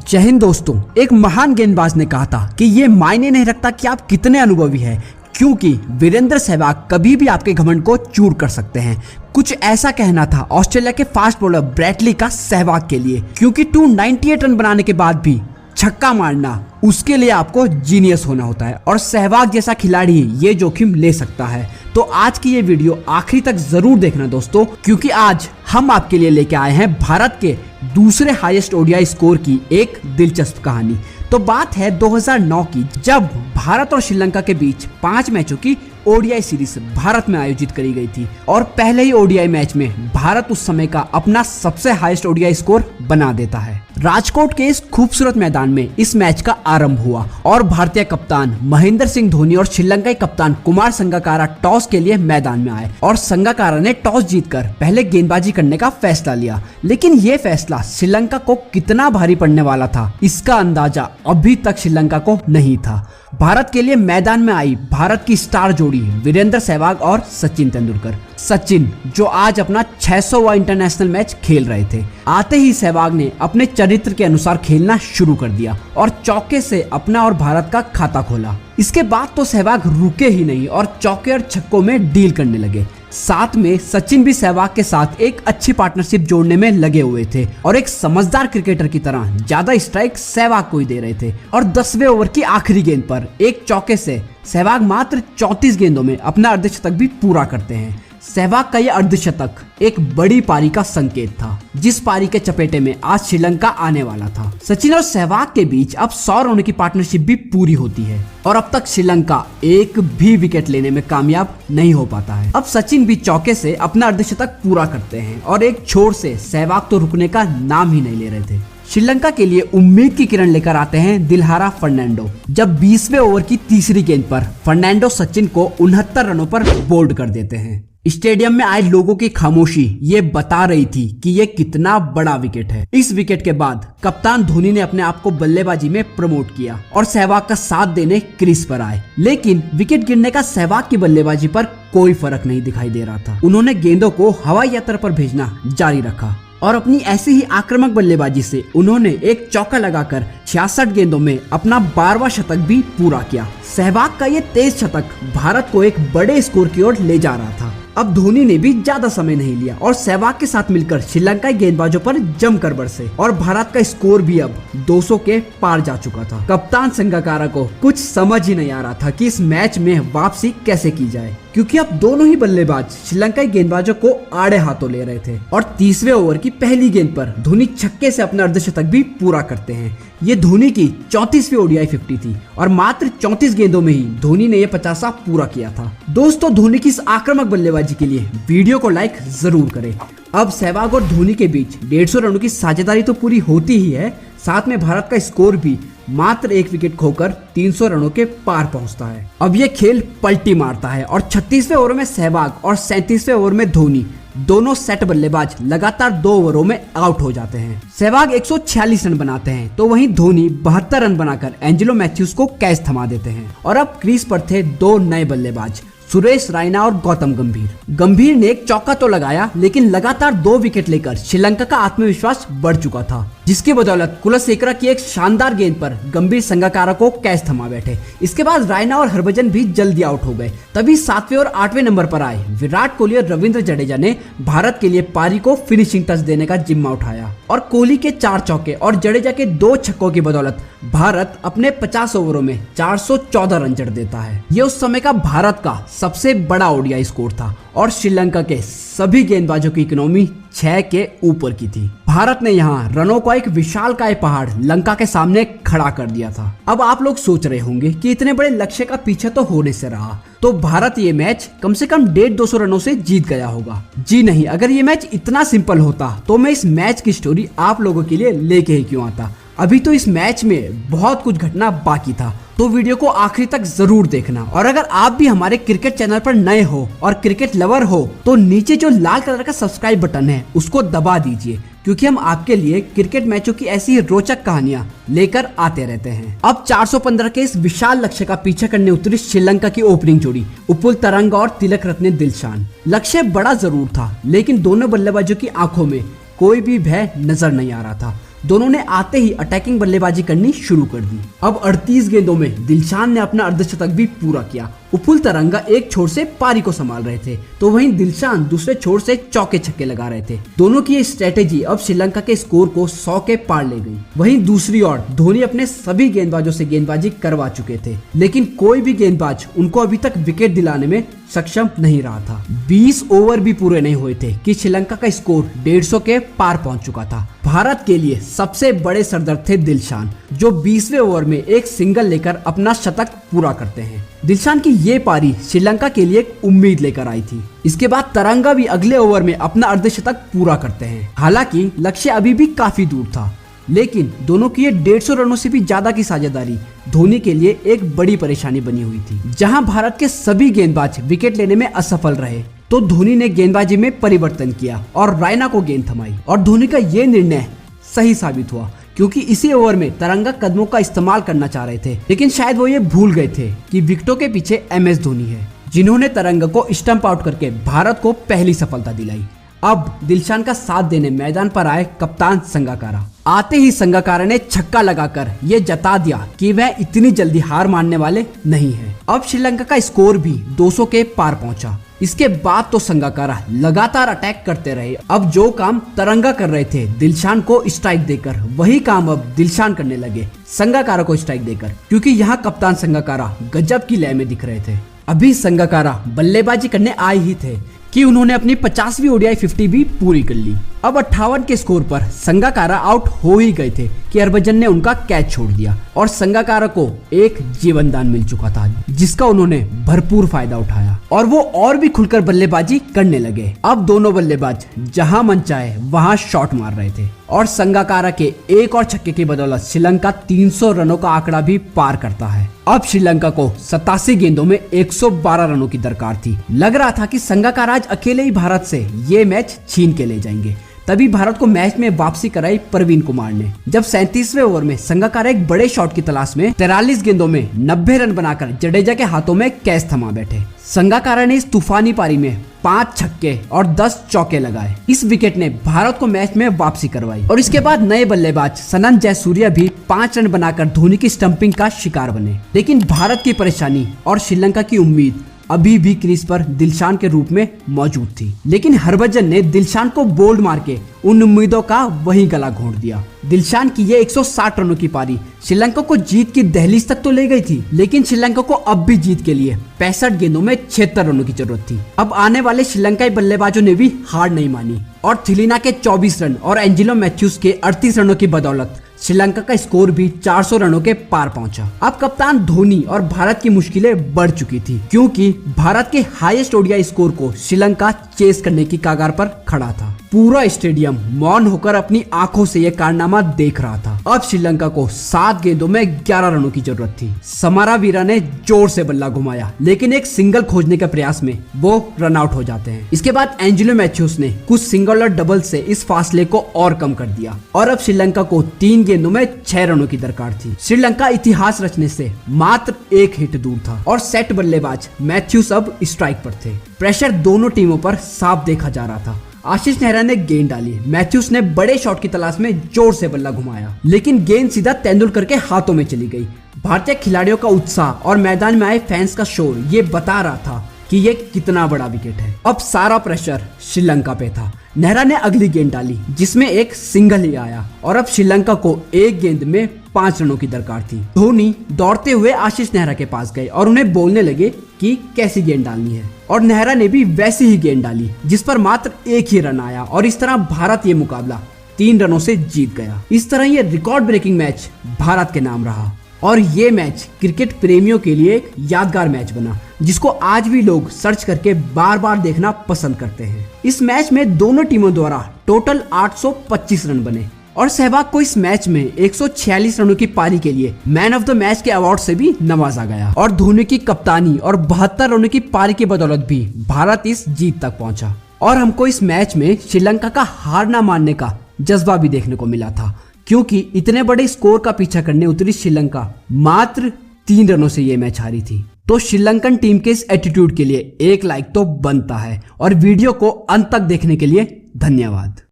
जय हिंद दोस्तों। एक महान गेंदबाज ने कहा था कि ये मायने नहीं रखता कि आप कितने अनुभवी हैं, क्योंकि वीरेंद्र सहवाग कभी भी आपके घमंड को चूर कर सकते हैं। कुछ ऐसा कहना था ऑस्ट्रेलिया के फास्ट बॉलर ब्रैडली का सहवाग के लिए, क्योंकि 298 रन बनाने के बाद भी छक्का मारना, उसके लिए आपको जीनियस होना होता है और सहवाग जैसा खिलाड़ी ये जोखिम ले सकता है। तो आज की ये वीडियो आखिरी तक जरूर देखना दोस्तों, क्योंकि आज हम आपके लिए लेके आए हैं भारत के दूसरे हाईएस्ट ओडीआई स्कोर की एक दिलचस्प कहानी। तो बात है 2009 की, जब भारत और श्रीलंका के बीच 5 मैचों की ओडीआई सीरीज भारत में आयोजित करी गई थी और पहले ही ओडीआई मैच में भारत उस समय का अपना सबसे हाईएस्ट ओडीआई स्कोर बना देता है। राजकोट के इस खूबसूरत मैदान में इस मैच का आरंभ हुआ और भारतीय कप्तान महेंद्र सिंह धोनी और श्रीलंकाई कप्तान कुमार संगकारा टॉस के लिए मैदान में आए और संगकारा ने टॉस जीतकर पहले गेंदबाजी करने का फैसला लिया। लेकिन ये फैसला श्रीलंका को कितना भारी पड़ने वाला था, इसका अंदाजा अभी तक श्रीलंका को नहीं था। भारत के लिए मैदान में आई भारत की स्टार जोड़ी वीरेंद्र सहवाग और सचिन तेंदुलकर। सचिन जो आज अपना 600वां इंटरनेशनल मैच खेल रहे थे, आते ही सहवाग ने अपने चरित्र के अनुसार खेलना शुरू कर दिया और चौके से अपना और भारत का खाता खोला। इसके बाद तो सहवाग रुके ही नहीं और चौके और छक्कों में डील करने लगे। साथ में सचिन भी सहवाग के साथ एक अच्छी पार्टनरशिप जोड़ने में लगे हुए थे और एक समझदार क्रिकेटर की तरह ज्यादा स्ट्राइक सहवाग को ही दे रहे थे। और 10वें ओवर की आखिरी गेंद पर एक चौके से सहवाग मात्र 34 गेंदों में अपना अर्धशतक भी पूरा करते हैं। सहवाग का यह अर्धशतक एक बड़ी पारी का संकेत था, जिस पारी के चपेटे में आज श्रीलंका आने वाला था। सचिन और सहवाग के बीच अब 100 रनों की पार्टनरशिप भी पूरी होती है और अब तक श्रीलंका एक भी विकेट लेने में कामयाब नहीं हो पाता है। अब सचिन भी चौके से अपना अर्धशतक पूरा करते हैं और एक छोर से सहवाग तो रुकने का नाम ही नहीं ले रहे थे। श्रीलंका के लिए उम्मीद की किरण लेकर आते हैं दिलहारा फर्नांडो, जब 20वें ओवर की तीसरी गेंद पर फर्नांडो सचिन को 69 रनों पर बोल्ड कर देते हैं। स्टेडियम में आए लोगों की खामोशी ये बता रही थी कि ये कितना बड़ा विकेट है। इस विकेट के बाद कप्तान धोनी ने अपने आप को बल्लेबाजी में प्रमोट किया और सहवाग का साथ देने क्रीज पर आए। लेकिन विकेट गिरने का सहवाग की बल्लेबाजी पर कोई फर्क नहीं दिखाई दे रहा था। उन्होंने गेंदों को हवाई यात्रा पर भेजना जारी रखा और अपनी ऐसी ही आक्रामक बल्लेबाजी से उन्होंने एक चौका लगाकर 66 गेंदों में अपना 12वां शतक भी पूरा किया। सहवाग का ये तेज शतक भारत को एक बड़े स्कोर की ओर ले जा रहा था। अब धोनी ने भी ज्यादा समय नहीं लिया और सहवाग के साथ मिलकर श्रीलंकाई गेंदबाजों पर जमकर बरसे और भारत का स्कोर भी अब 200 के पार जा चुका था। कप्तान संगकारा को कुछ समझ ही नहीं आ रहा था कि इस मैच में वापसी कैसे की जाए, क्योंकि अब दोनों ही बल्लेबाज श्रीलंकाई गेंदबाजों को आड़े हाथों ले रहे थे। और 30वें ओवर की पहली गेंद पर धोनी छक्के से अपना अर्धशतक भी पूरा करते हैं। ये धोनी की 34वीं ओडीआई 50 थी और मात्र 34 गेंदों में ही धोनी ने ये 50 पूरा किया था। दोस्तों, धोनी की इस आक्रामक बल्लेबाजी के लिए वीडियो को लाइक जरूर करें। अब सहवाग और धोनी के बीच 150 रनों की साझेदारी तो पूरी होती ही है, साथ में भारत का स्कोर भी मात्र एक विकेट खोकर 300 रनों के पार पहुंचता है। अब ये खेल पलटी मारता है और 36वें ओवर में सहवाग और 37वें ओवर में धोनी दोनों सेट बल्लेबाज लगातार 2 ओवरों में आउट हो जाते हैं। सहवाग 146 रन बनाते हैं तो वहीं धोनी 72 रन बनाकर एंजेलो मैथ्यूज को कैच थमा देते हैं। और अब क्रीज पर थे 2 नए बल्लेबाज, सुरेश रायना और गौतम गंभीर। गंभीर ने एक चौका तो लगाया, लेकिन लगातार 2 विकेट लेकर श्रीलंका का आत्मविश्वास बढ़ चुका था, जिसकी बदौलत कुलशेखरा की एक शानदार गेंद पर गंभीर संगकारा को कैच थमा बैठे। इसके बाद रायना और हरभजन भी जल्दी आउट हो गए। तभी 7वें और 8वें नंबर पर आए विराट कोहली और रविंद्र जडेजा ने भारत के लिए पारी को फिनिशिंग टच देने का जिम्मा उठाया और कोहली के 4 चौके और जडेजा के 2 छक्कों की बदौलत भारत अपने 50 ओवरों में 414 रन जड़ देता है। ये उस समय का भारत का सबसे बड़ा ओडीआई स्कोर था और श्रीलंका के सभी गेंदबाजों की इकोनॉमी 6 के ऊपर की थी। भारत ने यहाँ रनों का एक विशालकाय पहाड़ लंका के सामने खड़ा कर दिया था। अब आप लोग सोच रहे होंगे कि इतने बड़े लक्ष्य का पीछे तो होने से रहा, तो भारत ये मैच कम से कम 150-200 रनों से जीत गया होगा। जी नहीं, अगर ये मैच इतना सिंपल होता तो मैं इस मैच की स्टोरी आप लोगों के लिए लेके ही क्यों आता। अभी तो इस मैच में बहुत कुछ घटना बाकी था, तो वीडियो को आखिरी तक जरूर देखना। और अगर आप भी हमारे क्रिकेट चैनल पर नए हो और क्रिकेट लवर हो तो नीचे जो लाल कलर का सब्सक्राइब बटन है उसको दबा दीजिए, क्योंकि हम आपके लिए क्रिकेट मैचों की ऐसी ही रोचक कहानियां लेकर आते रहते हैं। अब 415 के इस विशाल लक्ष्य का पीछा करने उतरी श्रीलंका की ओपनिंग जोड़ी उपुल तरंगा और तिलक रत्ने दिलशान। लक्ष्य बड़ा जरूर था, लेकिन दोनों बल्लेबाजों की आंखों में कोई भी भय नजर नहीं आ रहा था। दोनों ने आते ही अटैकिंग बल्लेबाजी करनी शुरू कर दी। अब 38 गेंदों में दिलशान ने अपना अर्धशतक भी पूरा किया। उपुल तरंगा एक छोर से पारी को संभाल रहे थे, तो वहीं दिलशान दूसरे छोर से चौके छक्के लगा रहे थे। दोनों की ये स्ट्रेटेजी अब श्रीलंका के स्कोर को 100 के पार ले गई। वहीं दूसरी ओर धोनी अपने सभी गेंदबाजों से गेंदबाजी करवा चुके थे, लेकिन कोई भी गेंदबाज उनको अभी तक विकेट दिलाने में सक्षम नहीं रहा था। 20 ओवर भी पूरे नहीं हुए थे कि श्रीलंका का स्कोर 150 के पार पहुंच चुका था। भारत के लिए सबसे बड़े सरदर्द थे दिलशान, जो 20वें ओवर में एक सिंगल लेकर अपना शतक पूरा करते हैं। दिलशान की ये पारी श्रीलंका के लिए एक उम्मीद लेकर आई थी। इसके बाद तरंगा भी अगले ओवर में अपना अर्धशतक पूरा करते हैं। हालांकि लक्ष्य अभी भी काफी दूर था, लेकिन दोनों की ये 150 रनों से भी ज्यादा की साझेदारी धोनी के लिए एक बड़ी परेशानी बनी हुई थी। जहां भारत के सभी गेंदबाज विकेट लेने में असफल रहे, तो धोनी ने गेंदबाजी में परिवर्तन किया और रैना को गेंद थमाई। और धोनी का ये निर्णय सही साबित हुआ, क्योंकि इसी ओवर में तरंगा कदमों का इस्तेमाल करना चाह रहे थे, लेकिन शायद वो ये भूल गए थे कि विकेटों के पीछे MS धोनी है, जिन्होंने तरंगा को स्टंप आउट करके भारत को पहली सफलता दिलाई। अब दिलशान का साथ देने मैदान पर आए कप्तान संगाकारा। आते ही संगाकारा ने छक्का लगाकर ये जता दिया कि वह इतनी जल्दी हार मानने वाले नहीं हैं। अब श्रीलंका का स्कोर भी 200 के पार पहुंचा। इसके बाद तो संगाकारा लगातार अटैक करते रहे। अब जो काम तरंगा कर रहे थे दिलशान को स्ट्राइक देकर, वही काम अब दिलशान करने लगे संगाकारा को स्ट्राइक देकर, क्योंकि यहाँ कप्तान संगाकारा गजब की लय में दिख रहे थे। अभी संगाकारा बल्लेबाजी करने आए ही थे कि उन्होंने अपनी 50वीं ODI 50 भी पूरी कर ली। अब 58 के स्कोर पर संगाकारा आउट हो ही गए थे कि हरभजन ने उनका कैच छोड़ दिया और संगाकारा को एक जीवन दान मिल चुका था, जिसका उन्होंने भरपूर फायदा उठाया और वो और भी खुलकर बल्लेबाजी करने लगे। अब दोनों बल्लेबाज जहां मन चाहे वहां शॉट मार रहे थे और संगाकारा के एक और छक्के की बदौलत श्रीलंका 300 रनों का आंकड़ा भी पार करता है। अब श्रीलंका को 87 गेंदों में 112 रनों की दरकार थी। लग रहा था कि संगाकारा आज अकेले ही भारत से ये मैच छीन के ले जाएंगे। तभी भारत को मैच में वापसी कराई परवीन कुमार ने, जब 37वें ओवर में संगाकारा एक बड़े शॉट की तलाश में 43 गेंदों में 90 रन बनाकर जडेजा के हाथों में कैच थमा बैठे। संगाकारा ने इस तूफानी पारी में 5 छक्के और 10 चौके लगाए। इस विकेट ने भारत को मैच में वापसी करवाई और इसके बाद नए बल्लेबाज सनन जयसूर्या भी 5 रन बनाकर धोनी की स्टंपिंग का शिकार बने। लेकिन भारत की परेशानी और श्रीलंका की उम्मीद अभी भी क्रीज पर दिलशान के रूप में मौजूद थी, लेकिन हरभजन ने दिलशान को बोल्ड मार के उन उम्मीदों का वही गला घोंट दिया। दिलशान की ये 160 रनों की पारी श्रीलंका को जीत की दहलीज तक तो ले गई थी, लेकिन श्रीलंका को अब भी जीत के लिए 65 गेंदों में 76 रनों की जरूरत थी। अब आने वाले श्रीलंकाई बल्लेबाजों ने भी हार नहीं मानी और थिलिना के 24 रन और एंजेलो मैथ्यूज के 38 रनों की बदौलत श्रीलंका का स्कोर भी 400 रनों के पार पहुंचा। अब कप्तान धोनी और भारत की मुश्किलें बढ़ चुकी थी, क्योंकि भारत के हाईएस्ट ODI स्कोर को श्रीलंका चेस करने की कगार पर खड़ा था। पूरा स्टेडियम मौन होकर अपनी आंखों से यह कारनामा देख रहा था। अब श्रीलंका को 7 गेंदों में 11 रनों की जरूरत थी। समारावीरा ने जोर से बल्ला घुमाया, लेकिन एक सिंगल खोजने के प्रयास में वो रन आउट हो जाते हैं। इसके बाद एंजेलो मैथ्यूज ने कुछ सिंगल और डबल से इस फासले को और कम कर दिया और अब श्रीलंका को 3 गेंदों में 6 रनों की दरकार थी। श्रीलंका इतिहास रचने से मात्र एक हिट दूर था और सेट बल्लेबाज मैथ्यूज अब स्ट्राइक पर थे। प्रेशर दोनों टीमों पर साफ देखा जा रहा था। आशीष नेहरा ने गेंद डाली, मैथ्यूज ने बड़े शॉट की तलाश में जोर से बल्ला घुमाया, लेकिन गेंद सीधा तेंदुलकर के हाथों में चली गई। भारतीय खिलाड़ियों का उत्साह और मैदान में आए फैंस का शोर ये बता रहा था कि ये कितना बड़ा विकेट है। अब सारा प्रेशर श्रीलंका पे था। नेहरा ने अगली गेंद डाली, जिसमें एक सिंगल ही आया और अब श्रीलंका को एक गेंद में 5 रनों की दरकार थी। धोनी दौड़ते हुए आशीष नेहरा के पास गए और उन्हें बोलने लगे कि कैसी गेंद डालनी है, और नेहरा ने भी वैसी ही गेंद डाली, जिस पर मात्र एक ही रन आया और इस तरह भारत ये मुकाबला 3 रनों से जीत गया। इस तरह ये रिकॉर्ड ब्रेकिंग मैच भारत के नाम रहा और ये मैच क्रिकेट प्रेमियों के लिए एक यादगार मैच बना, जिसको आज भी लोग सर्च करके बार बार देखना पसंद करते हैं। इस मैच में दोनों टीमों द्वारा टोटल 825 रन बने और सहवाग को इस मैच में 146 रनों की पारी के लिए मैन ऑफ द मैच के अवार्ड से भी नवाजा गया और धोनी की कप्तानी और 72 रनों की पारी की बदौलत भी भारत इस जीत तक पहुंचा। और हमको इस मैच में श्रीलंका का हार ना मानने का जज्बा भी देखने को मिला था, क्योंकि इतने बड़े स्कोर का पीछा करने उतरी श्रीलंका मात्र 3 रनों से ये मैच हारी थी। तो श्रीलंकन टीम के इस एटीट्यूड के लिए एक लाइक तो बनता है और वीडियो को अंत तक देखने के लिए धन्यवाद।